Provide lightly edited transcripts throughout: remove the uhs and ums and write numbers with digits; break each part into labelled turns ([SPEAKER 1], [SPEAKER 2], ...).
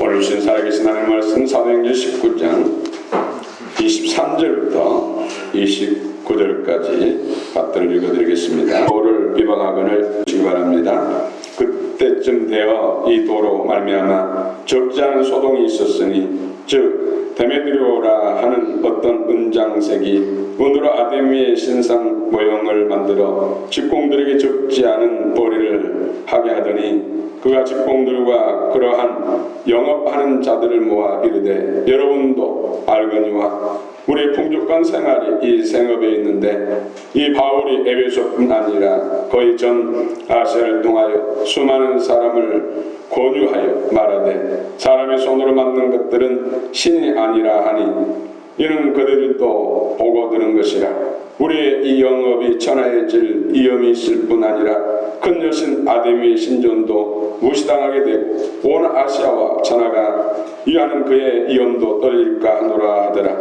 [SPEAKER 1] 오늘 주신 살아계신 하나님의 말씀 사도행전 19장 23절부터 29절까지 받들을 읽어드리겠습니다. 도를 비방하거늘 주기 바랍니다. 그때쯤 되어 이 도로 말미암아 적지 않은 소동이 있었으니 즉 데메드리오라 하는 어떤 은장색이 은으로 아데미의 신상 모형을 만들어 직공들에게 적지 않은 벌이를 하게 하더니 그가 직공들과 그러한 영업하는 자들을 모아 이르되 여러분도 알거니와 우리의 풍족한 생활이 이 생업에 있는데 이 바울이 에베소뿐 아니라 거의 전 아시아를 통하여 수많은 사람을 권유하여 말하되 사람의 손으로 만든 것들은 신이 아니라 하니 이는 그들도 보고 들은 것이라. 우리의 이 영업이 천하해질 위험이 있을 뿐 아니라 큰 여신 아데미의 신전도 무시당하게 되고 온 아시아와 천하가 이하는 그의 위엄도 떨릴까 하노라 하더라.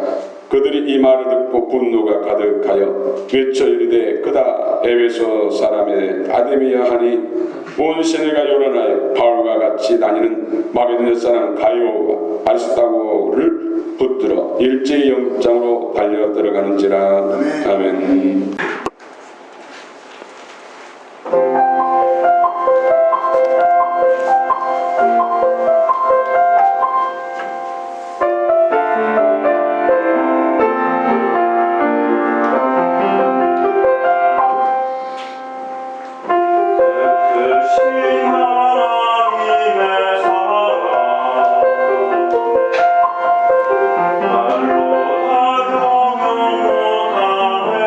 [SPEAKER 1] 그들이 이 말을 듣고 분노가 가득하여 외쳐 이르되 그다 에베소 사람의 아데미야 하니 온 시내가 요란하여 바울과 같이 다니는 마게도냐 사람 가이오와 아리스타고를 붙들어 일제히 영장으로 달려 들어가는지라. 아멘.
[SPEAKER 2] 말로 다 경험 못하네.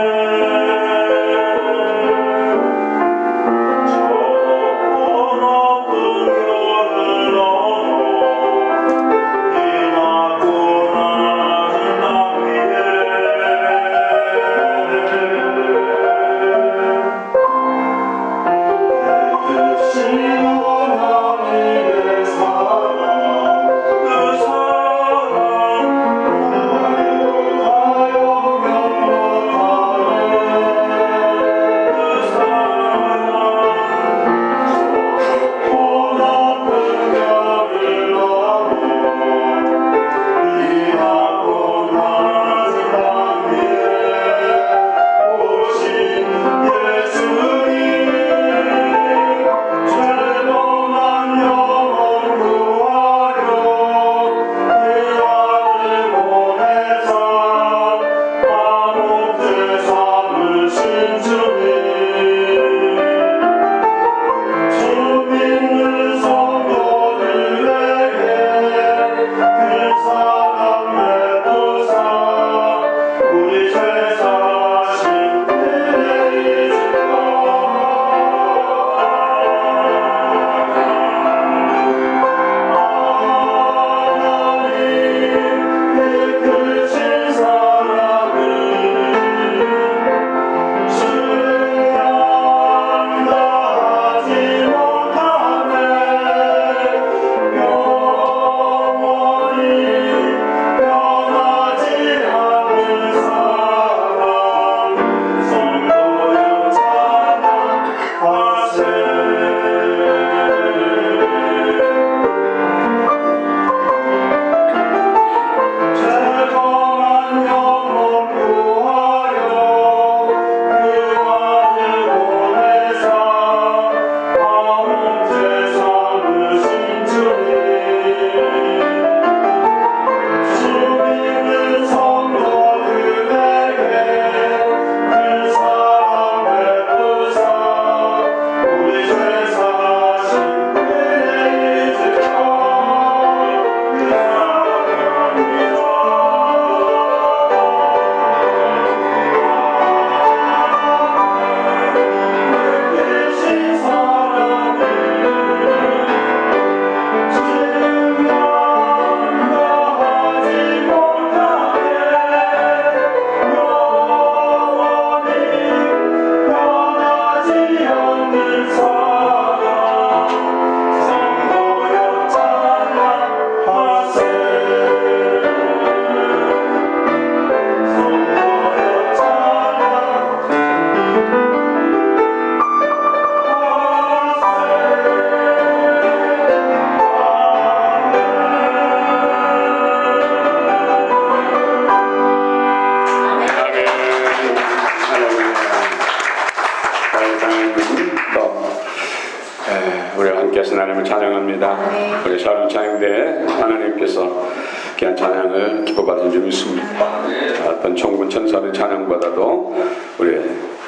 [SPEAKER 1] 샤론 찬양대에 하나님께서 귀한 찬양을 기뻐 받으신 줄 믿습니다. 어떤 천군 천사의 찬양보다도 우리의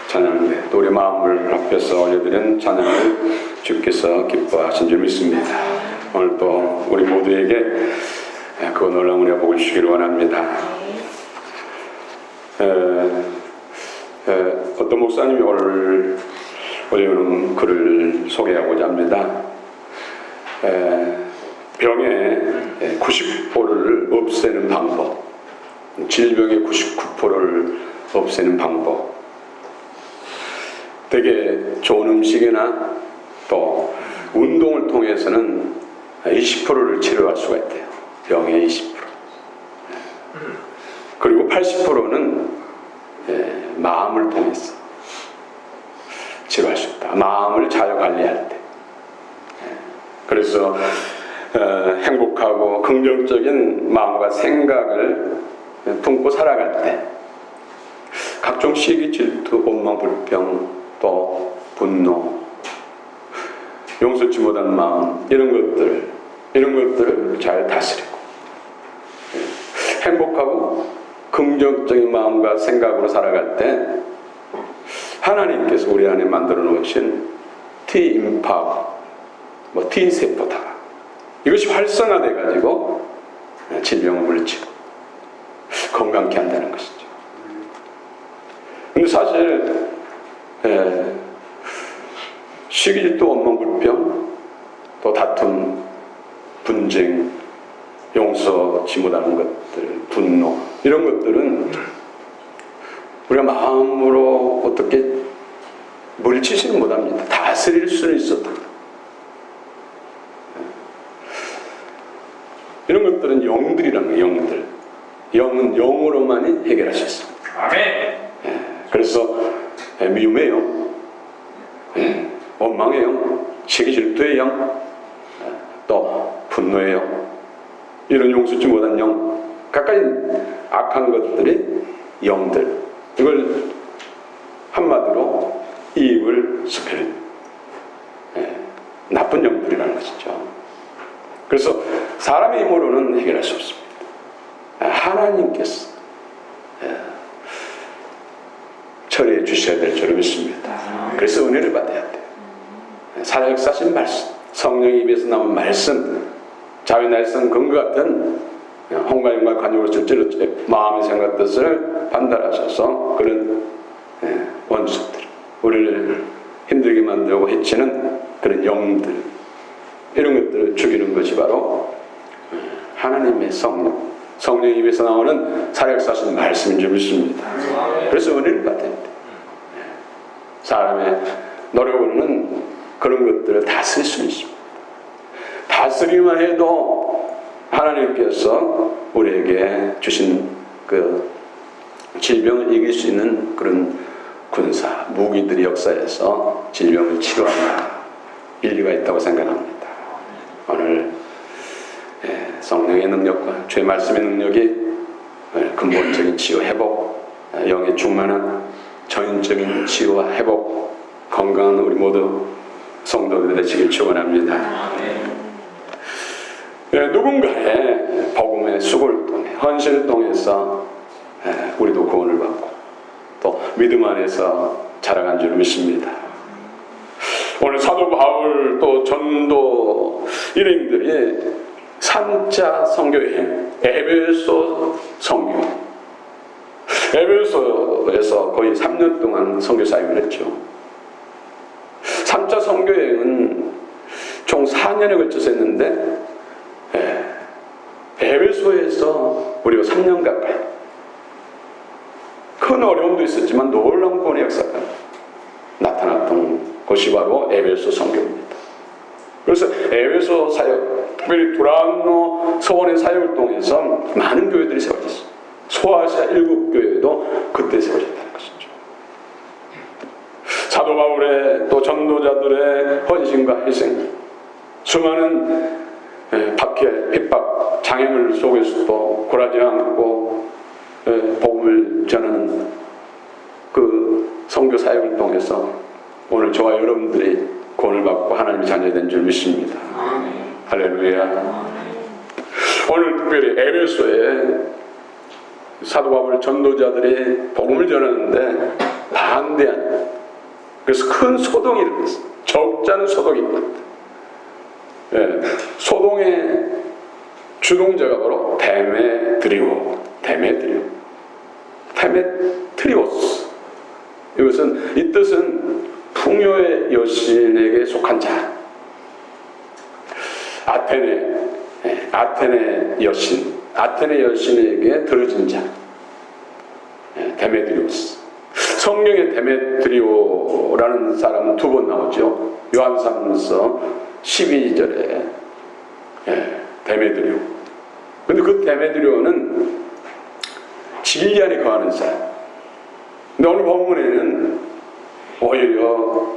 [SPEAKER 1] 찬양대, 또 우리 마음을 합해서 올려드린 찬양을 주께서 기뻐하신 줄 믿습니다. 오늘 또 우리 모두에게 그 놀라운 은혜 복을 주시기를 원합니다. 어떤 목사님이 오늘 올려오는 글을 소개하고자 합니다. 병의 90%를 없애는 방법, 질병의 99%를 없애는 방법. 되게 좋은 음식이나 또 운동을 통해서는 20%를 치료할 수가 있대요. 병의 20%. 그리고 80%는 마음을 통해서 치료할 수 있다. 마음을 잘 관리할 때. 그래서 행복하고 긍정적인 마음과 생각을 품고 살아갈 때 각종 시기, 질투, 원망, 불평, 또 분노, 용서치 못한 마음, 이런 것들을 잘 다스리고 행복하고 긍정적인 마음과 생각으로 살아갈 때 하나님께서 우리 안에 만들어 놓으신 T-임파, T세포다. 이것이 활성화돼 가지고 질병을 물리치고 건강케 한다는 것이죠. 근데 사실 시기질투, 원망, 불평, 또 다툼, 분쟁, 용서치 못하는 것들, 분노, 이런 것들은 우리가 마음으로 어떻게 물리치지는 못합니다. 다스릴 수는 있어도. 이런 것들은 영들이라는 거예요. 영들. 영은 영으로만이 해결할 수 있습니다.
[SPEAKER 2] 아멘.
[SPEAKER 1] 그래서 미움의 영, 원망의 영, 시기질투의 영, 또 분노의 영, 이런 용서치 못한 영, 가까이 악한 것들이 영들. 이걸 한마디로 이입을 스피릿, 나쁜 영들이라는 것이죠. 그래서 사람의 힘으로는 해결할 수 없습니다. 하나님께서 처리해 주셔야 될 줄 믿습니다. 그래서 은혜를 받아야 돼요. 사역사신 말씀, 성령의 입에서 나온 말씀, 자유 날선 금과 같은 홍가인과 관용으로 실제로 마음의 생각 뜻을 판단하셔서 그런 원수들, 우리를 힘들게 만들고 해치는 그런 영들, 이런 것들을 죽이는 것이 바로 하나님의 성령의 입에서 나오는 사역사신 말씀인 줄 믿습니다. 그래서 은혜를 받아야 돼요. 사람의 노력으로는 그런 것들을 다스릴 수 있습니다. 다스리기만 해도 하나님께서 우리에게 주신 그 질병을 이길 수 있는 그런 군사, 무기들이 역사에서 질병을 치료하는 일리가 있다고 생각합니다. 오늘 성령의 능력과 주의 말씀의 능력이 근본적인 치유, 회복, 영의 충만한 전인적인 치유와 회복, 건강한 우리 모두 성도들 되시길 축원합니다. 누군가의 복음의 수고를 통해, 헌신을 통해서 우리도 구원을 받고 또 믿음 안에서 자라간 줄 믿습니다. 오늘 사도 바울 또 전도 일행들이 산자 선교여행, 에베소 선교, 에베소에서 거의 3년 동안 선교 사역을 했죠. 3차 선교여행은 총 4년에 걸쳐서 했는데 에베소에서 우리가 3년 가까이, 큰 어려움도 있었지만 놀라운 구원의 역사가 나타났던 곳이 바로 에베소 선교입니다. 그래서 에베소 사역, 특별히 두란노 서원의 사역을 통해서 많은 교회들이 세워졌어요. 소아시아 7교회도 그때 세워졌다는 것이죠. 사도 바울의 또 전도자들의 헌신과 희생, 수많은 박해, 핍박, 장애물 속에서도 굴하지 않고 복음을 전하는 그 선교 사역을 통해서 오늘 저와 여러분들이 구원을 받고 하나님의 자녀가 된 줄 믿습니다. 할렐루야. 오늘 특별히 에베소에 사도 바울 전도자들이 복음을 전하는데 반대한, 그래서 큰 소동이 일어났어요. 적지 않은 소동이 일어났다. 예, 소동의 주동자가 바로 데메트리오스. 이것은, 이 뜻은 풍요의 여신에게 속한 자, 아테네 여신에게 들어진 자, 데메트리오스. 성경에 데메트리오라는 사람은 두 번 나오죠. 요한삼서 12절에 데메트리오. 근데 그 데메트리오는 진리 안에 거하는 사람. 근데 오늘 본문에는 오히려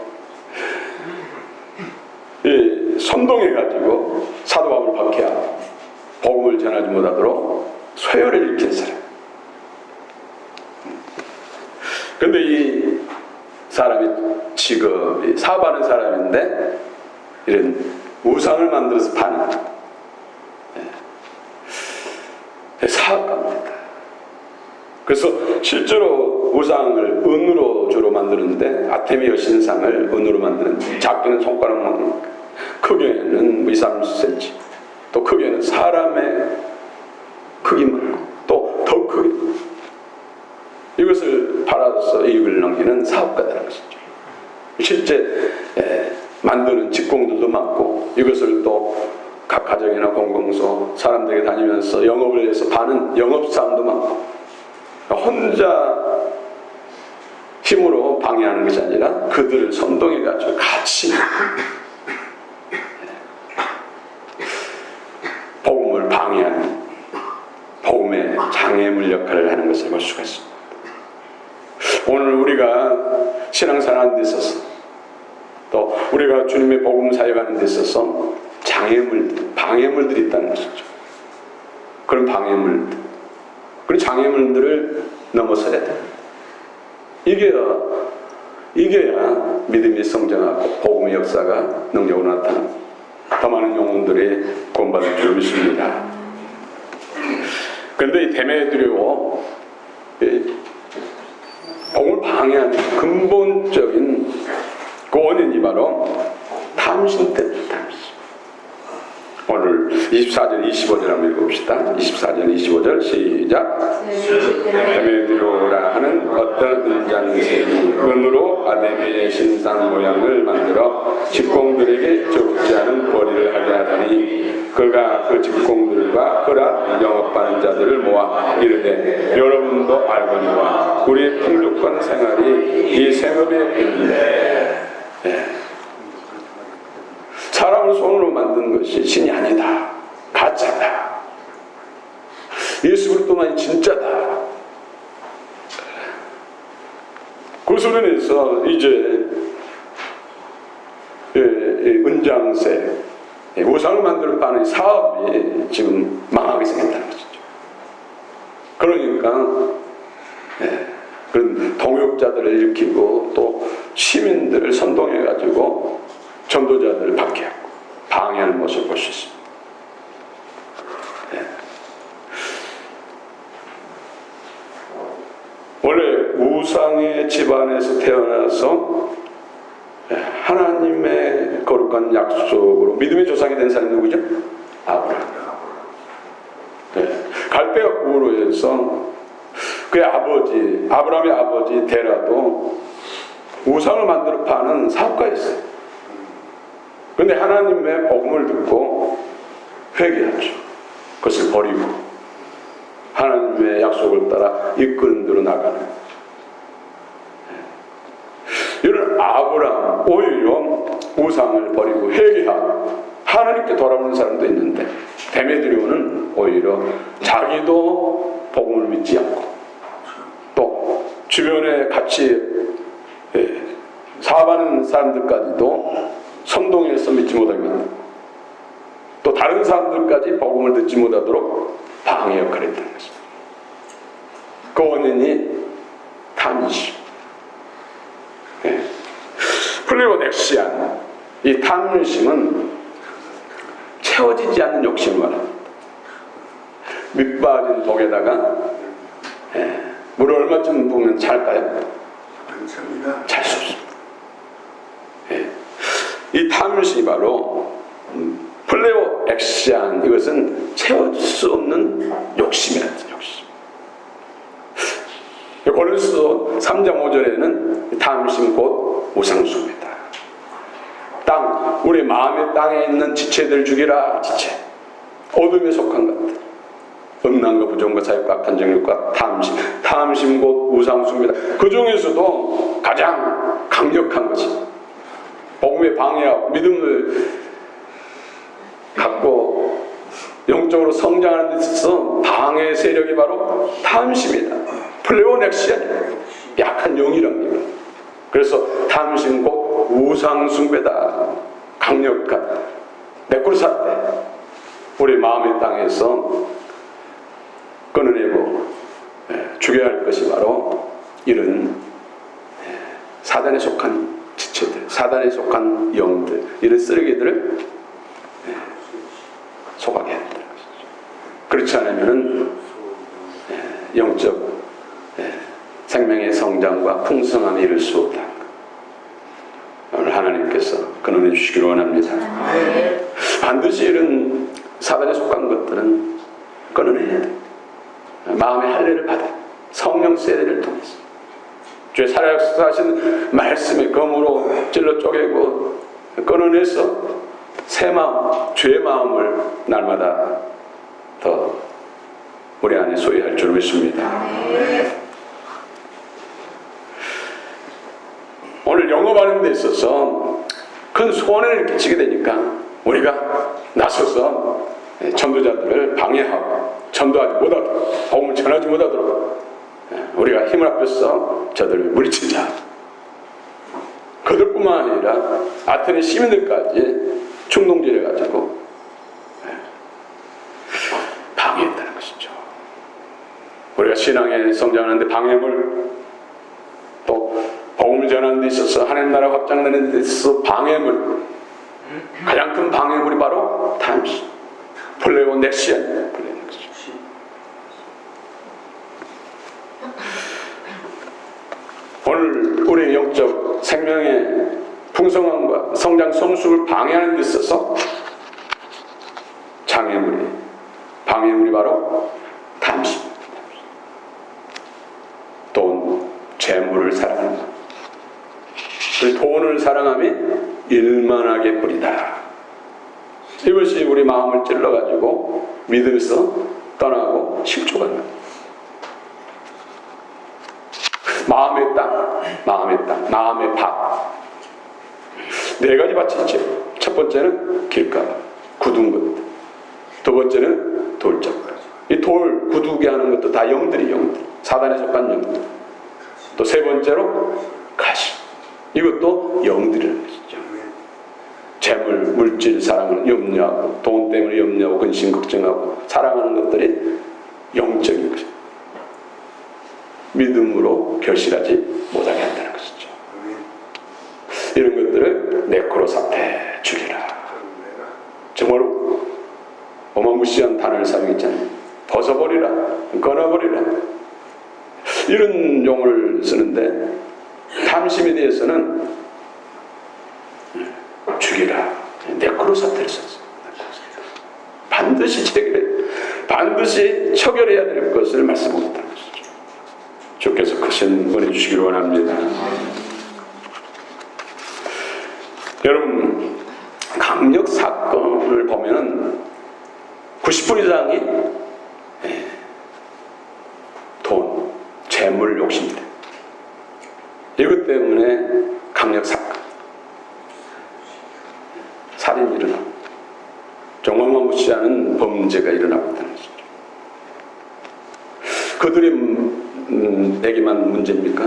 [SPEAKER 1] 선동해가지고 사도 바울을 박해하고 복음을 전하지 못하도록 쇠열을 일으킨 사람. 근데 이 사람이 직업이 사업하는 사람인데 이런 우상을 만들어서 파는 사업가입니다. 그래서 실제로 우상을 은으로 주로 만드는데 아테미 여신상을 은으로 만드는데 작게는 손가락만큼, 크게는 20-30cm, 또 크게는 사람의 크기만큼, 또 더 크게 이것을 팔아서 이익을 남기는 사업가라는 것이죠. 실제 만드는 직공들도 많고, 이것을 또 각 가정이나 공공소 사람들에게 다니면서 영업을 해서 파는 영업사람도 많고, 혼자 힘으로 방해하는 것이 아니라 그들을 선동해가지고 같이 복음을 방해하는, 복음의 장애물 역할을 하는 것을 볼 수가 있습니다. 오늘 우리가 신앙생활하는 데 있어서, 또 우리가 주님의 복음 사역하는 데 있어서 방해물들이 있다는 것이죠. 그런 방해물들, 그런 장애물들을 넘어서야 돼. 이겨야 믿음이 성장하고 복음의 역사가 능력으로 나타나고 더 많은 영혼들이 구원받을 줄 믿습니다. 그런데 이 데메트리오, 복음을 방해하는 근본적인 그 원인이 바로 탐심 때문입니다. 탐심. 오늘 24절 25절 한번 읽어봅시다. 24절 25절 시작. 데메트리오라 하는 어떤 은장생이 은으로 아데미의 신상 모양을 만들어 직공들에게 적지 않은 벌이를 하게 하더니 그가 그 직공들과 그라 영업하는 자들을 모아 이르되 여러분도 알거니와 우리의 풍족한 생활이 이 생업에 있는데 사람을 손으로 만든 것이 신이 아니다. 가짜다. 예수 그리스도만이 진짜다. 그것으로 인해서 이제 은장세, 우상을 만들어 파는 사업이 지금 망하게 생겼다는 것이죠. 그러니까 그런 동역자들을 일으키고 또 시민들을 선동해가지고 전도자들을 박해하고 방해하는 모습을 볼 수 있습니다. 원래 우상의 집안에서 태어나서 하나님의 거룩한 약속으로 믿음의 조상이 된 사람이 누구죠? 아브라함. 갈대아 우르에서 그의 아버지, 아브라함의 아버지 데라도 우상을 만들어 파는 사업가였어요. 그런데 하나님의 복음을 듣고 회개하죠. 그것을 버리고 하나님의 약속을 따라 이끄는 대로 나가는 이런 아브라함, 오히려 우상을 버리고 회개하고 하나님께 돌아오는 사람도 있는데 데메트리오는 오히려 자기도 복음을 믿지 않고 또 주변에 같이 사업하는 사람들까지도 선동해서 믿지 못하게 만든다. 또 다른 사람들까지 복음을 듣지 못하도록 방해 역할을 했다는 것입니다. 그 원인이 탐심. 플레오덱시안, 이 탐심은 채워지지 않는 욕심을 말합니다. 밑빠진 독에다가 물을 얼마쯤 부으면 찰까요? 잘 수 없습니다. 이 탐심이 바로 플레오 엑시안, 이것은 채울 수 없는 욕심이라는 욕심. 고린도서 3장 5절에는 탐심 곧 우상숭배다. 땅, 우리 마음의 땅에 있는 지체들 죽이라. 지체, 어둠에 속한 것들, 음란과 부정과 사욕과 악한 정욕과 탐심 곧 우상숭배다. 그 중에서도 가장 강력한 것이 복음의 방해하고 믿음을 갖고 영적으로 성장하는 데 있어서 방해 세력이 바로 탐심이다. 플레오넥시아, 약한 영이란 얘기입니다. 그래서 탐심 곧 우상숭배다. 강력한 메꾸르사때 우리 마음의 땅에서 끊어내고 죽여야 할 것이 바로 이런 사단에 속한 지체들, 사단에 속한 영들, 이런 쓰레기들을 소각해야 된다는 것이죠. 그렇지 않으면 영적 생명의 성장과 풍성함에 이를 수 없다. 오늘 하나님께서 근원해 주시기를 원합니다. 반드시 이런 사단에 속한 것들은 끊어내야 돼. 마음의 할례를 받아 성령 세례를 통해서 주의 살아계신 말씀의 검으로 찔러 쪼개고 끊어내서 새 마음, 주의 마음을 날마다 더 우리 안에 소유할 줄 믿습니다. 오늘 영업하는 데 있어서 큰 손해를 끼치게 되니까 우리가 나서서 전도자들을 방해하고 전도하지 못하도록, 복음을 전하지 못하도록 우리가 힘을 합해서 저들을 물리치자. 그들뿐만 아니라 아테네 시민들까지 충동질해 가지고 방해했다는 것이죠. 우리가 신앙에 성장하는데 방해물, 또 복음을 전하는 데 있어서 하나님 나라 확장되는 데 있어서 방해물, 가장 큰 방해물이 바로 탐심, 플레오넥시안. 오늘 우리의 영적 생명의 풍성함과 성장 성숙을 방해하는 데 있어서 방해물이 바로 탐심, 돈, 재물을 사랑하는 것. 그 돈을 사랑함이 일만하게 뿌리다. 이것이 우리 마음을 찔러가지고 믿음에서 떠나고 실족하는 것. 마음의 땅, 마음의 밭. 네 가지 밭이 있죠. 첫 번째는 길가밭, 굳은 것. 두 번째는 돌잡. 이 돌 굳게 하는 것도 다 영들이 영들. 사단에 속한 영들. 또 세 번째로 가시. 이것도 영들이라는 것이죠. 재물, 물질, 사랑을 염려하고, 돈 때문에 염려하고, 근심, 걱정하고, 사랑하는 것들이 영적인 것입니다. 믿음으로 결실하지 못하게 한다는 것이죠. 이런 것들을 네코로 사태 죽이라. 정말로 어마무시한 단어를 사용했잖아요. 벗어버리라, 끊어버리라. 이런 용어를 쓰는데 탐심에 대해서는 죽이라, 네코로 사태를 썼어요. 반드시 처결해야 될 것을 말씀하셨다는 것이죠. 주께서 크신 은혜 주시기를 원합니다. 여러분, 강력 사건을 보면은 90% 이상이 돈, 재물 욕심입니다. 이것 때문에 강력 사건, 살인이 일어나고 정황만무치 않은 범죄가 일어나고 있다는 것이죠. 그들에게만 문제입니까?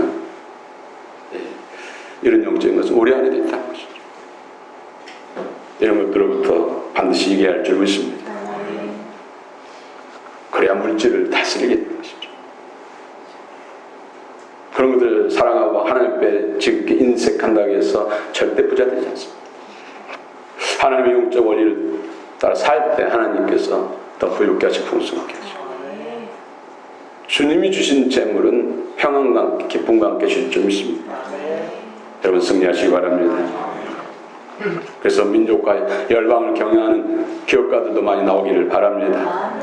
[SPEAKER 1] 이런 영적인 것은 우리 안에도 있다는 것이죠. 이런 것들로부터 반드시 이겨야 할 줄 믿습니다. 그래야 물질을 다스리게 되는 것이죠. 그런 것들을 사랑하고 하나님 앞에 지극히 인색한다고 해서 절대 부자 되지 않습니다. 하나님의 영적 원리를
[SPEAKER 2] 따라 살 때 하나님께서 더 부유케 하시고 풍성하게 하시고, 주님이 주신 재물은 평안과 기쁨과 함께 주실 줄 믿습니다. 여러분 승리하시기 바랍니다. 그래서 민족과 열방을 경영하는 기업가들도 많이 나오기를 바랍니다.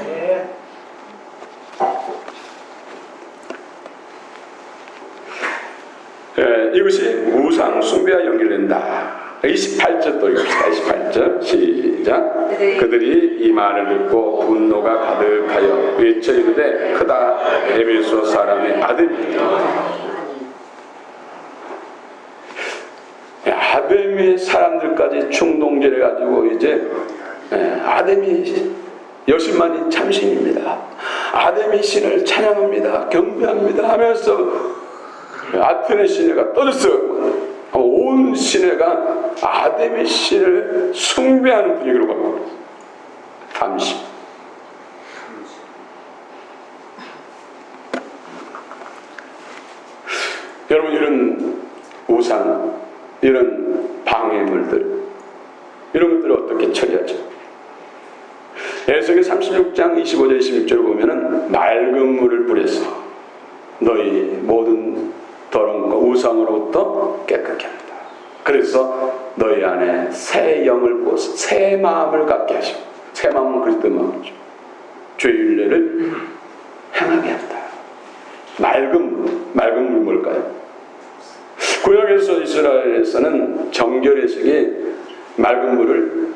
[SPEAKER 2] 이것이 우상 숭배와 연결된다. 28절 또 읽읍시다. 28절 시작. 그들이 이 말을 듣고 분노가 가득하여 외쳐 이르되 크다 에베소 사람의 아들이다. 아담의 사람들까지 충동질해 가지고 이제 아담이 여신만이 참신입니다. 아담이 신을 찬양합니다. 경배합니다 하면서 아테네 시내가 떠들썩 온 시내가 아담의 신을 숭배하는 분위기로 바뀌었어요. 감시. 여러분 이런 우상, 이런 방해물들, 이런 것들을 어떻게 처리하죠? 에스겔 36장 25절 26절을 보면은 맑은 물을 뿌려서 너희 모든 더러운 것 우상으로부터 깨끗게 합니다. 그래서 너희 안에 새 영을 부어서 새 마음을 갖게 하시고, 새 마음은 그리스도 마음이죠. 주의 윤례를 행하게 한다. 맑은 물 뭘까요? 구약에서 이스라엘에서는 정결의식이 맑은 물을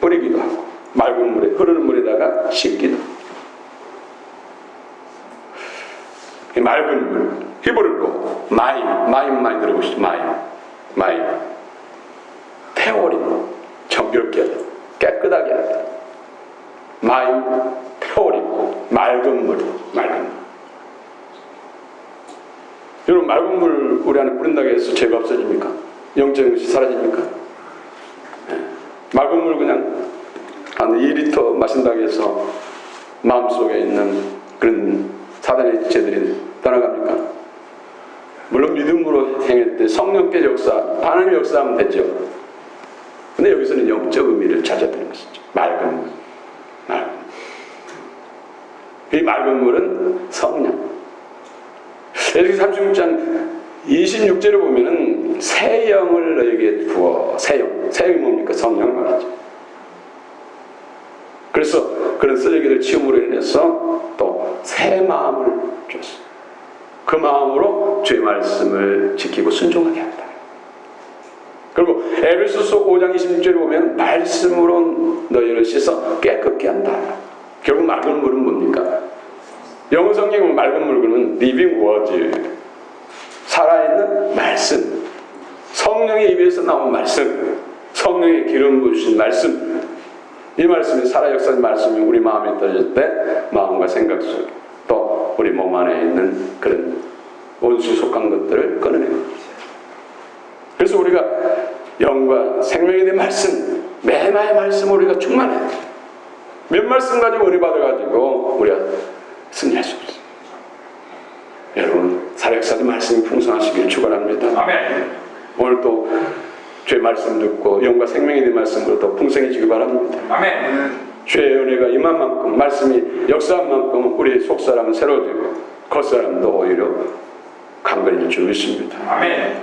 [SPEAKER 2] 뿌리기도 하고 맑은 물에 흐르는 물에다가 씻기도 하고, 이 맑은 물 히브리어로 마임 많이 들어보시죠. 마임 태워림, 정결케 하다, 깨끗하게 하다. 마임 태워림, 맑은 물. 여러분 맑은 물 우리 안에 뿌린다고 해서 죄가 없어집니까? 영적인 것이 사라집니까? 맑은 물 그냥 한 2리터 마신다고 해서 마음속에 있는 그런 사단의 죄들이 떠나갑니까? 물론 믿음으로 행할 때 성령께 역사, 하나님의 역사하면 되죠. 근데 여기서는 영적 의미를 찾아드는 것이죠. 맑은 물. 이 맑은 물은 성령. 에스겔 36장 26절을 보면은 새 영을 너에게 부어. 새 영이 뭡니까? 성령을 말하죠. 그래서 그런 쓰레기를 치움으로 인해서 또 새 마음을 줬어. 그 마음으로 주의 말씀을 지키고 순종하게 한다. 그리고 에베소서 5장 26절에 보면 말씀으로 너희를 씻어 깨끗게 한다. 결국 맑은 물은 뭡니까? 영어 성경에 맑은 물 그러면 living word, 살아있는 말씀, 성령의 입에서 나온 말씀, 성령의 기름 부으신 말씀. 이 말씀이 살아 역사의 말씀이 우리 마음에 떨어질 때 마음과 생각 속 또 우리 몸 안에 있는 그런 온수 속한 것들을 끊어내는 거죠. 그래서 우리가 영과 생명에 대한 말씀, 매마의 말씀 우리가 충만해. 몇 말씀 가지고 은혜 받아가지고 우리가 승리할 수 없어요. 여러분 살아 역사의 말씀이 풍성하시길 축원합니다.
[SPEAKER 1] 아멘.
[SPEAKER 2] 오늘 또 주의 말씀 듣고 영과 생명에 대한 말씀으로 더 풍성해지길 바랍니다.
[SPEAKER 1] 아멘.
[SPEAKER 2] 주의 은혜가 임한 만큼, 말씀이 역사한 만큼 우리의 속사람은 새로워지고 겉사람도 오히려 강건해질 줄 믿습니다.
[SPEAKER 1] 아멘.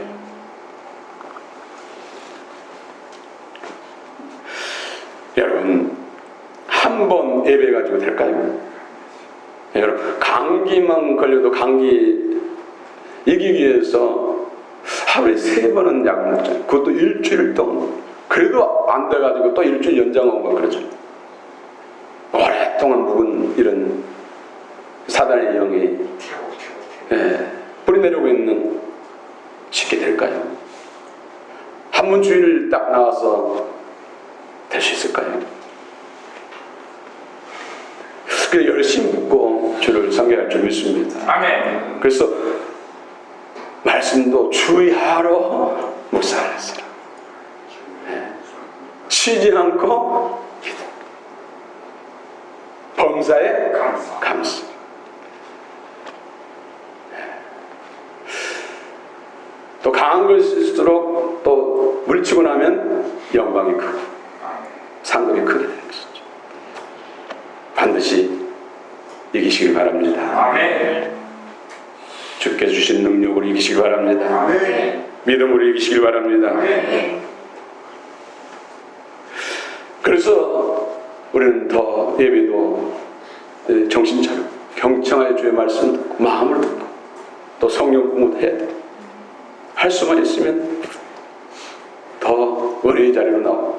[SPEAKER 2] 여러분 한 번 예배 가지고 될까요? 여러분 감기만 걸려도 감기 이기기 위해서 하루에 3번은 약을 먹잖아요. 그것도 일주일 동안. 그래도 안 돼가지고 또 일주일 연장하고 막 그러잖아요. 오랫동안 묵은 이런 사단의 영이 뿌리내리고 있는 쉽게 될까요? 한 번 주일 딱 나와서 될 수 있을까요? 그래서 열심히 묵고 주를 섬겨야 할 줄 믿습니다.
[SPEAKER 1] 아멘.
[SPEAKER 2] 그래서 말씀도 주의하러 묵상했어요. 쉬지 않고 기도. 범사에 감사. 또 강한 것일수록 또 물치고 나면 영광이 크고 상급이 크게 되는 것이죠. 반드시 이기시길 바랍니다.
[SPEAKER 3] 아멘.
[SPEAKER 2] 주께 주신 능력으로 이기시길 바랍니다.
[SPEAKER 3] 아멘.
[SPEAKER 2] 믿음으로 이기시길 바랍니다.
[SPEAKER 3] 아멘.
[SPEAKER 2] 그래서 우리는 더 예배도 정신 차리고 경청하여 주의 말씀 듣고 마음을 듣고 또 성령 공부도 해야 돼. 할 수만 있으면 더 은혜의 자리로 나와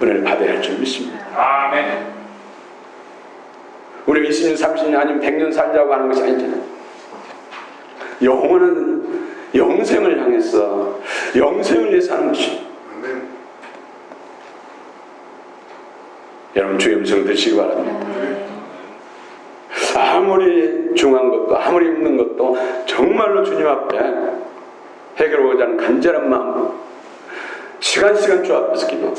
[SPEAKER 2] 은혜를 받아야 할 줄 믿습니다.
[SPEAKER 3] 아멘.
[SPEAKER 2] 우리가 20년, 30년 아니면 100년 살자고 하는 것이 아니잖아요. 영원한 영생을 향해서 영생을 위해서 하는 것이. 여러분 주의 음성 듣시기 바랍니다. 아무리 중요한 것도 아무리 힘든 것도 정말로 주님 앞에 해결하고자 하는 간절한 마음으로 시간 주 앞에서 기도.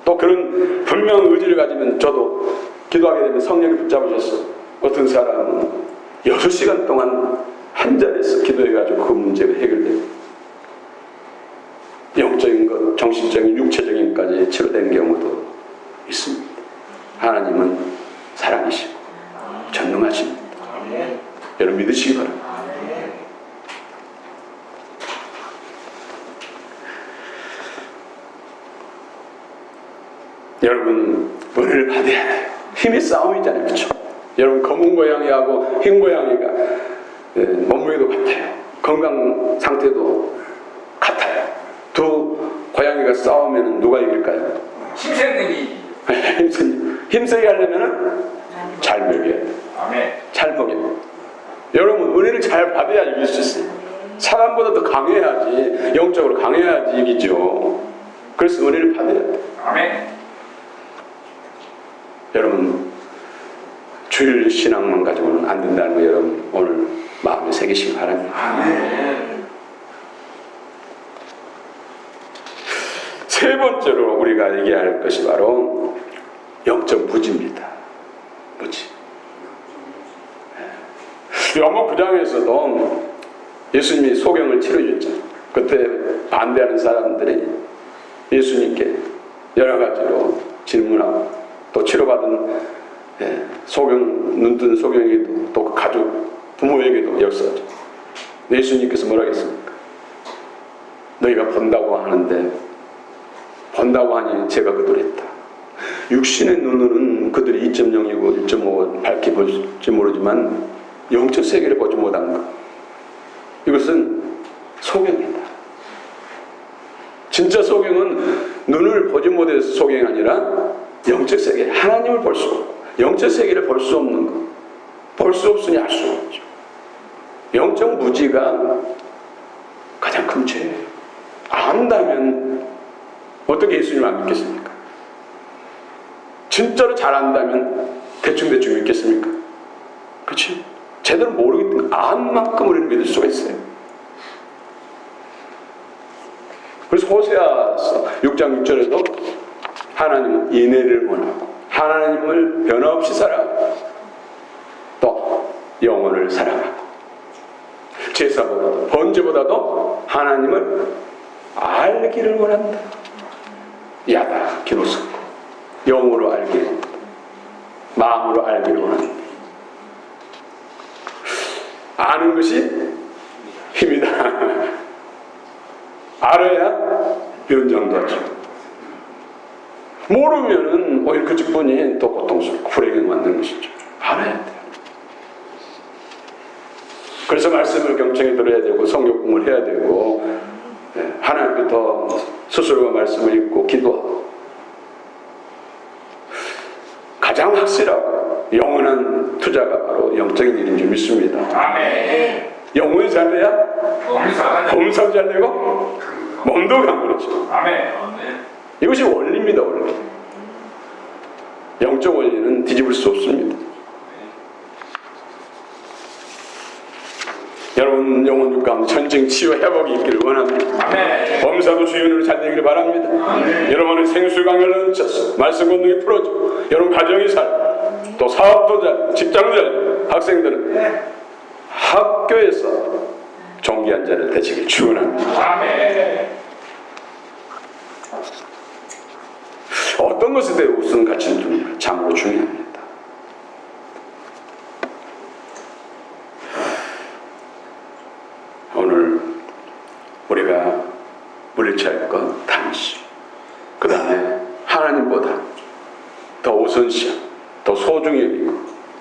[SPEAKER 2] 또 그런 분명한 의지를 가지면 저도 기도하게 되면 성령이 붙잡으셔서 어떤 사람은 6시간 동안 한 자리에서 기도해가지고 그 문제가 해결되고 영적인 것, 정신적인, 육체적인 것까지 치료된 경우도 있습니다. 하나님은 사랑이시고 전능하십니다. 여러분 믿으시기 바랍니다. 여러분 은혜를 받아야 해요. 힘의 싸움이잖아요. 그렇죠? 여러분 검은 고양이하고 흰 고양이가 몸무게도 같아요. 건강 상태도 같아요. 두 고양이가 싸우면 누가 이길까요?
[SPEAKER 3] 힘센
[SPEAKER 2] 힘세게 하려면 잘 먹여야 돼요.
[SPEAKER 3] 아멘.
[SPEAKER 2] 잘 먹여야 돼요. 여러분 은혜를 잘 받아야 이길 수 있어요. 사람보다 더 강해야지, 영적으로 강해야지 이기죠. 그래서 은혜를 받아야 돼요.
[SPEAKER 3] 아멘.
[SPEAKER 2] 여러분 주일 신앙만 가지고는 안 된다는 거 여러분 오늘 마음에 새기시기 바랍니다.
[SPEAKER 3] 아멘.
[SPEAKER 2] 세 번째로 우리가 얘기할 것이 바로 영적 무지입니다. 무지. 요한복음 9장에서도 예수님이 소경을 치러주셨잖아요. 그때 반대하는 사람들이 예수님께 여러 가지로 질문하고 또 치료받은 눈뜬 소경에게도 또 그 가족 부모에게도 역사하죠. 예수님께서 뭐라고 했습니까? 너희가 본다고 하는데 본다고 하니 제가 그들했다. 육신의 눈으로는 그들이 2.0이고 1.5 밝게 볼지 모르지만 영적 세계를 보지 못한 것. 이것은 소경이다. 진짜 소경은 눈을 보지 못해서 소경이 아니라 영적 세계, 하나님을 볼 수 없고 영적 세계를 볼 수 없는 것. 볼 수 없으니 알 수 없죠. 영적 무지가 가장 큰 죄예요. 안다면 어떻게 예수님을 안 믿겠습니까? 진짜로 잘 안다면 대충 믿겠습니까? 그렇지? 제대로 모르기 때문에 안 만큼 우리는 믿을 수가 있어요. 그래서 호세아서 6장 6절에도 하나님은 인애를 원하고 하나님을 변함없이 사랑하고 또 영혼을 사랑하고 제사보다도 번제보다도 하나님을 알기를 원한다. 야다 기로서 영으로 알기를 원한다. 마음으로 알기를 원한다. 아는 것이 힘이다. 알아야 변장도 하죠. 모르면은 오히려 그쪽분이 또 고통스럽고 불행에 만드는 것이죠. 알아야 돼요. 그래서 말씀을 경청히 들어야 되고 성경 공부를 해야 되고 하나님부터 스스로가 말씀을 읽고 기도하고 가장 확실하고 영원한 투자가 바로 영적인 일인 줄 믿습니다.
[SPEAKER 3] 아멘.
[SPEAKER 2] 영혼이 잘 돼야 몸살 잘 되고 몸도 강건해지고
[SPEAKER 3] 아멘.
[SPEAKER 2] 이것이 원리입니다. 원리. 영적 원리는 뒤집을 수 없습니다. 여러분 영혼 육 가운데 전쟁 치유 회복이 있기를 원합니다.
[SPEAKER 3] 아멘.
[SPEAKER 2] 범사도 주연으로 잘 되기를 바랍니다. 여러분의 생수강을 넘쳐서 말씀 권능이 풀어지고 여러분 가정이 살 또 사업도 잘 직장도 잘 학생들은 학교에서 존귀한 자를 되시길 축원합니다.
[SPEAKER 3] 아멘.
[SPEAKER 2] 어떤 것에 대해 우선 가치는 참으로 중요합니다.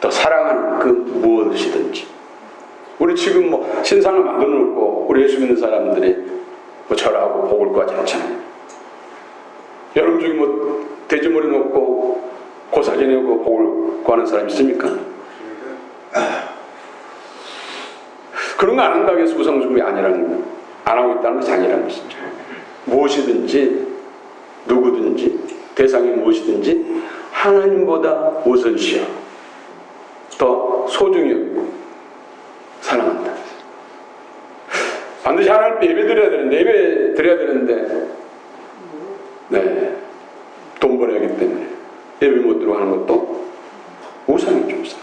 [SPEAKER 2] 또 사랑하는 그 무엇이든지. 우리 지금 뭐 신상을 만들어 놓고 우리 예수 믿는 사람들이 뭐 절하고 복을 구하지 않잖아요. 여러분 중에 뭐 돼지머리 놓고 고사 지내고 복을 구하는 사람 있습니까? 그런 거 안 한다고 해서 우상숭배 아니라는 거예요. 안 하고 있다는 것이 아니라는 것이죠. 무엇이든지 누구든지 대상이 무엇이든지 하나님보다 우선시하고 더 소중히 여기고 사랑한다. 반드시 하나님 예배 드려야 되는데 예배 드려야 되는데 네, 돈 벌어야 하기 때문에 예배 못 들어가는 것도 우상이죠. 우상.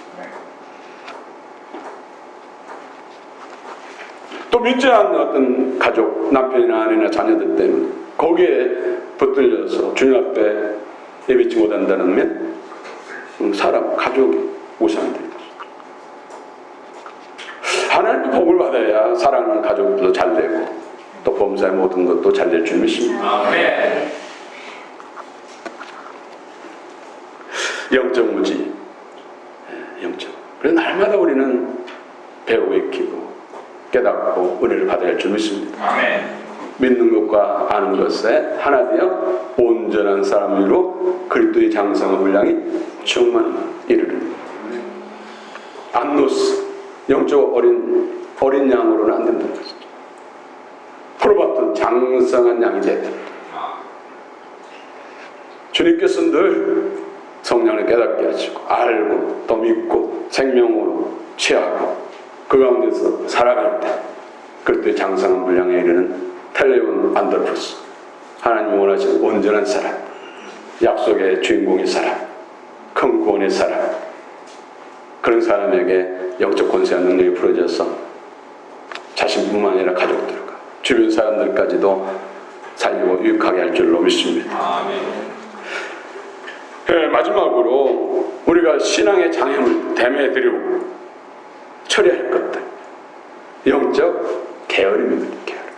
[SPEAKER 2] 또 믿지 않는 어떤 가족, 남편이나 아내나 자녀들 때문에 거기에 붙들려서 주님 앞에 예배치 못한다면 사람, 가족이 우상이 되는 거죠. 하나님의 복을 받아야 사랑하는 가족도 잘 되고 또 범사의 모든 것도 잘 될 줄 믿습니다.
[SPEAKER 3] 아멘.
[SPEAKER 2] 영적 무지, 영적. 그래서 날마다 우리는 배우고 익히고 깨닫고 은혜를 받아야 할 줄 믿습니다.
[SPEAKER 3] 아멘.
[SPEAKER 2] 믿는 것과 아는 것에 하나 되어 온전한 사람으로 그리스도의 장성한 분량이 충만히 이르는 안노스 영적 어린 양으로는 안 된다는 것이죠. 풀어봤던 장성한 양이 돼야 됩니다. 주님께서 늘 성령을 깨닫게 하시고 알고 또 믿고 생명으로 취하고 그 가운데서 살아갈 때 그리스도의 장성한 분량에 이르는 텔레온 안드로포스 하나님이 원하시는 온전한 사람, 약속의 주인공의 사람, 큰 구원의 사람, 그런 사람에게 영적 권세와 능력이 풀어져서 자신뿐만 아니라 가족들과 주변 사람들까지도 살리고 유익하게 할 줄로 믿습니다.
[SPEAKER 3] 아멘.
[SPEAKER 2] 네, 마지막으로 우리가 신앙의 장애물 대매드리고 처리할 것들, 영적 게으름입니다. 게으름.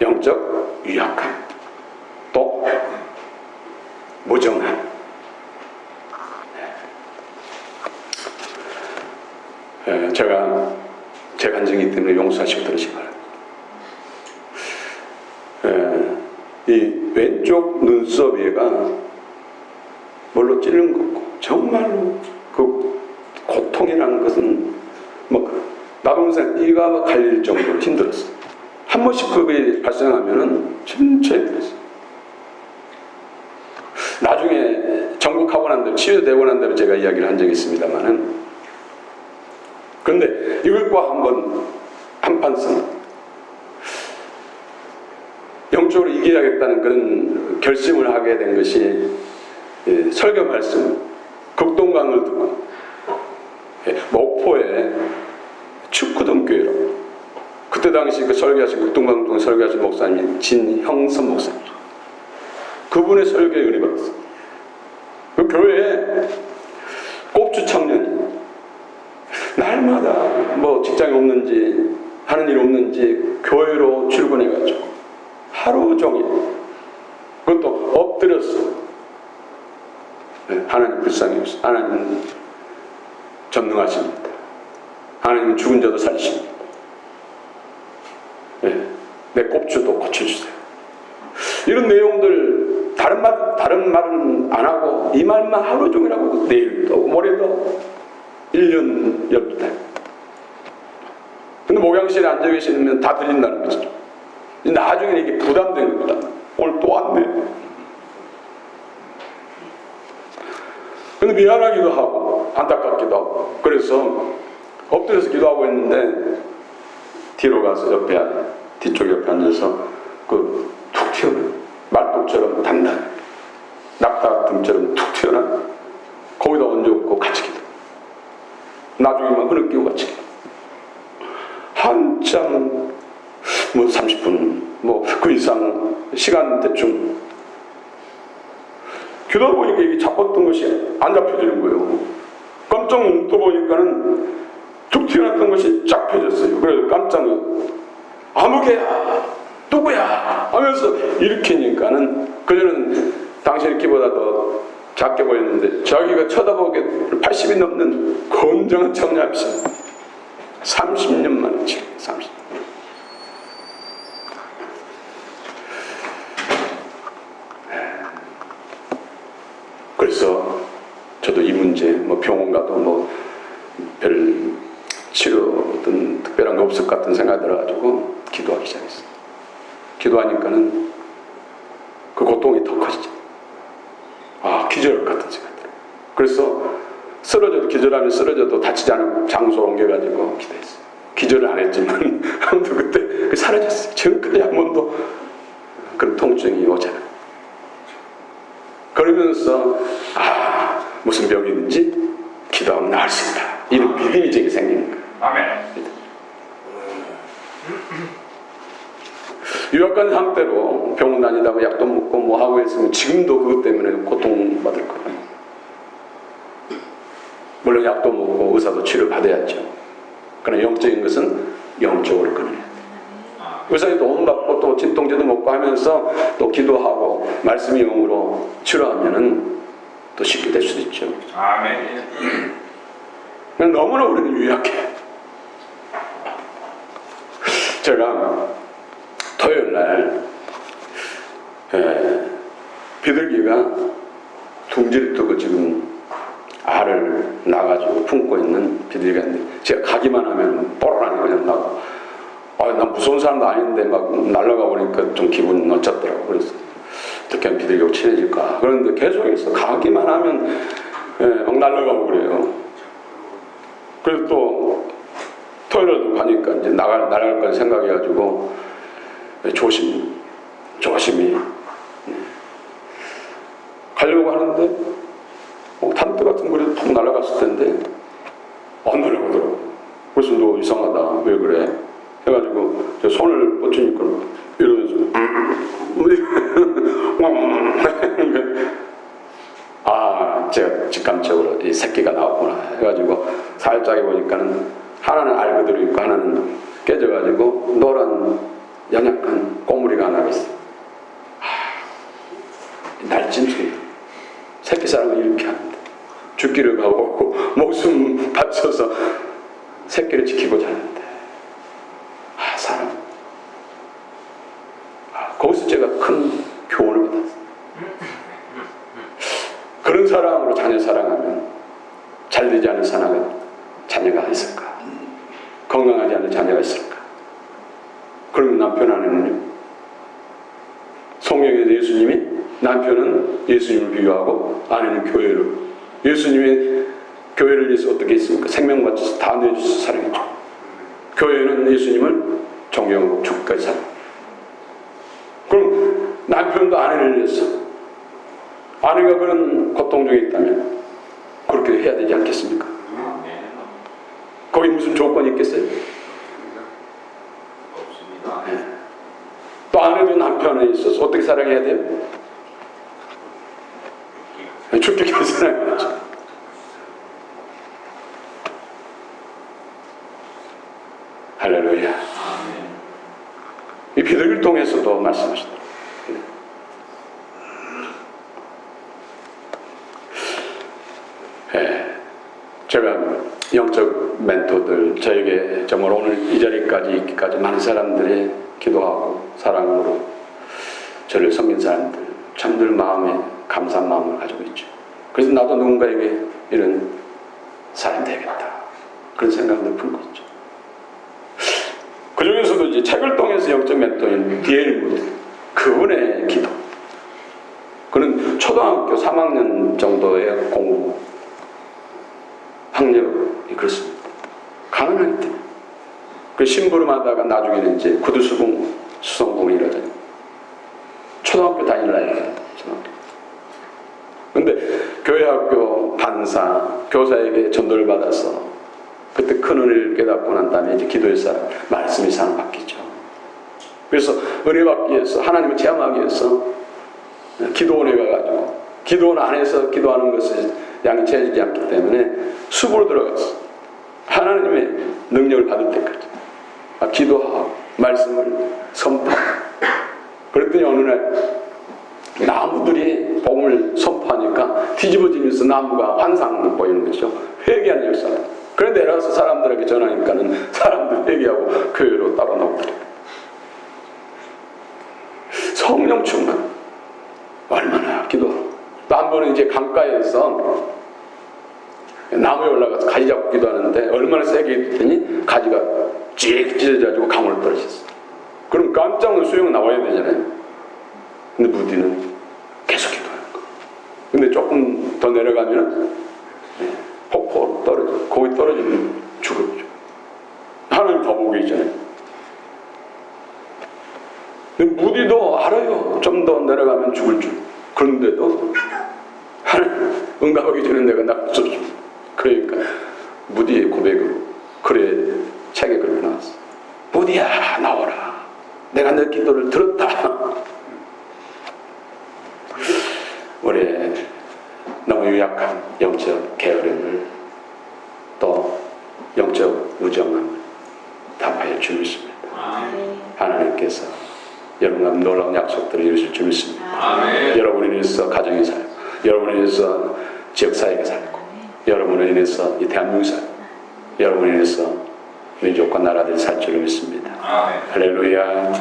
[SPEAKER 2] 영적 유약함, 또 무정함. 네, 제가 제 간증이기 때문에 용서하시고 들으시기 바랍니다. 네, 이 왼쪽 눈썹 위가 뭘로 찌른 거고 정말로 그 고통이라는 것은 뭐 나도 모르는 이가 막 갈릴 정도로 힘들었어. 한 번씩 그게 발생하면은 진짜 힘들었어. 나중에 정복하고 난 대로 치유되고 난 대로 제가 이야기를 한 적이 있습니다만은 근데 이것과 한판 승 영적으로 이겨야겠다는 그런 결심을 하게 된 것이 설교 말씀 극동강을 듣고 목포에 축구동교회로 그때 당시 그 설교하신 극동강동 설교하신 목사님이 진형선 목사님 그분의 설교에 은혜 받았어요. 그 교회에 꼽주 청년이 날마다 뭐 직장이 없는지 하는 일 없는지 교회로 출근해가지고 하루 종일 그것도 엎드렸어. 하나님 불쌍히 여기서 하나님은 전능하십니다. 하나님은 죽은 자도 살리십니다. 네, 내 꼽주도 고쳐주세요. 이런 내용들 다른 말은 안 하고 이 말만 하루 종일 하고 내일도 모레도 1년 12달. 근데 목양실에 앉아 계시면 다 들린다는 거죠. 나중에 이게 부담된 겁니다. 오늘 또 왔네. 근데 미안하기도 하고 안타깝기도 하고 그래서 엎드려서 기도하고 있는데 뒤로 가서 뒤쪽 옆에 앉아서 그 툭 튀어나온 말뚝처럼 단단 낙타등처럼 툭 튀어나온 거기다 얹어놓고 같이 기도. 나중에 막 흐느끼고 같이 기도. 한참 뭐 30분 뭐 그 이상 시간 대충 기도하다 보니까 이게 잡았던 것이 안 잡혀지는 거예요. 깜짝 눈 떠보니까는 툭 튀어났던 것이 쫙 펴졌어요. 그래서 깜짝 아무개야 누구야 하면서 일으키니까는 그녀는 당신의 키보다 더 작게 보였는데 자기가 쳐다보게 80이 넘는 건장한 청년 앞에서 30년 만에 치료, 30년. 그래서 저도 이 문제, 뭐 병원 가도 뭐 별 치료든 특별한 게 없을 것 같은 생각이 들어가지고 기도하기 시작했어요. 기도하니까는 그 고통이 더 커지죠. 아, 기절할 것 같은 생각이 들어요. 그래서 쓰러져도, 기절하면 쓰러져도 다치지 않은 장소로 옮겨가지고 기도했어요. 기절을 안 했지만 아무튼 그때 사라졌어요. 지금까지 한 번도 그런 통증이 오지 않아요. 그러면서 무슨 병이든지 기도하면 나을 수 있다, 이런 믿음이 제게 생기는 거예요.
[SPEAKER 3] 아멘.
[SPEAKER 2] 유학간 상태로 병원 다니다가 약도 먹고 뭐 하고 했으면 지금도 그것 때문에 고통받을 거예요. 물론 약도 먹고 의사도 치료 받아야죠. 그러나 영적인 것은 영적으로 끊어야 돼요. 의사에 도움 받고 또 진통제도 먹고 하면서 또 기도하고 말씀의 영으로 치료하면은 또 쉽게 될 수도 있죠.
[SPEAKER 3] 아멘.
[SPEAKER 2] 너무나 우리는 유약해. 제가 토요일 날 비둘기가 둥지를 뜨고 지금 알을 낳아가지고 품고 있는 비둘기가 있는데 제가 가기만 하면 뽀로라니 그냥 나고, 난 무서운 사람도 아닌데 막 날아가 보니까 좀 기분 어쩌더라고. 그래서 어떻게 하면 비둘기하고 친해질까. 그런데 계속해서 가기만 하면 막 날아가고 그래요. 그래서 또 토요일에도 가니까 이제 나갈 건 생각해가지고 조심히 가려고 하는데 단대 같은 거리 툭 날아갔을 텐데 안 날아가더라고. 그래서 너 이상하다, 왜 그래? 해가지고 제 손을 뻗치니까 이러면서 제가 직감적으로 이 새끼가 나왔구나 해가지고 살짝 보니까는 하나는 알 그대로 있고 하나는 깨져가지고 노란 연약한 꼬물이가 하나 있어. 날짐승. 새끼 사람은 이렇게 하는데 죽기를 가고 목숨 바쳐서 새끼를 지키고자 하는데 사람. 거기서 제가 큰 교훈을 받았어요. 그런 사랑으로 자녀 사랑하면 잘 되지 않은 자녀가 있을까? 건강하지 않은 자녀가 있을까? 그러면 남편 안에는요? 성경에서 예수님이 남편은 예수님을 비유하고 아내는 교회를, 예수님이 교회를 위해서 어떻게 했습니까? 생명 바쳐서 다 내주셔서 사랑했죠. 교회는 예수님을 존경하고 죽기까지 사랑. 그럼 남편도 아내를 위해서, 아내가 그런 고통 중에 있다면 그렇게 해야 되지 않겠습니까? 거기 무슨 조건이 있겠어요?
[SPEAKER 3] 없습니다.
[SPEAKER 2] 또 아내도 남편에 있어서 어떻게 사랑해야 돼요? 죽기까지 사랑해야죠. 할렐루야. 이 비둘기를 통해서도 말씀하시더라고요. 제가 영적 멘토들, 저에게 정말 오늘 이 자리까지 있기까지 많은 사람들이 기도하고 사랑으로 저를 섬긴 사람들, 참들 마음에 감사한 마음을 가지고 있죠. 그래서 나도 누군가에게 이런 사람이 되겠다, 그런 생각을 품고 있죠. 그 중에서도 이제 책을 통해서 영적 멘토인 디엘 무드, 그분의 기도. 그는 초등학교 3학년 정도의 공부 학력이 그렇습니다. 가능할 때. 그 심부름하다가 나중에는 이제 구두 수성공이 이루어져요. 초등학교 다닐 나이에요. 초등학교. 근데 교회 학교 반사, 교사에게 전도를 받아서 그때 큰 은혜를 깨닫고 난 다음에 이제 기도의 사람, 말씀의 사람 바뀌죠. 그래서 은혜 받기 위해서, 하나님을 체험하기 위해서 기도원에 가가지고, 기도원 안에서 기도하는 것을 양이 채워지지 않기 때문에 숲으로 들어갔어. 하나님의 능력을 받을 때까지 기도하고 말씀을 선포하고. 그랬더니 어느 날 나무들이 복음을 선포하니까 뒤집어지면서 나무가 환상 보이는 거죠. 회개한 역사. 그래 내려와서 사람들에게 전하니까는 사람들 회개하고 교회로 따라 나오더래요. 성령 충만. 얼마나 기도하고. 또 한 번은 이제 강가에서 나무에 올라가서 가지 잡고 기도하는데 얼마나 세게 했더니 가지가 쭉 찢어져가지고 강으로 떨어졌어. 그럼 깜짝 놀라 수영 나와야 되잖아요. 근데 무디는 계속 기도하는 거. 근데 조금 더 내려가면 폭포로 떨어져. 거기 떨어지면 죽었죠. 하나님 더 보고 있잖아요. 근데 무디도 알아요. 좀 더 내려가면 죽을 줄. 그런데도 하나님 응답하기 전에 내가 낙수. 그러니까 무디의 고백으로 그래 책에 그렇게 나왔어. 무디야 나오라. 내가 너 기도를 들었다. 우리의 너무 유약한 영적 게으름을 또 영적 무정함을 답하여 주십니다. 하나님께서 여러분과 놀라운 약속들을 이루실 줄 믿습니다. 여러분을 인해서 가정이 살고 여러분을 인해서 지역사회가 살고 여러분을 인해서 이 대한민국이 살고 여러분을 인해서 민족과 나라들이 살 줄을 믿습니다. 할렐루야.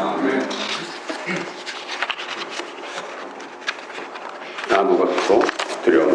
[SPEAKER 2] 아무것도 두려움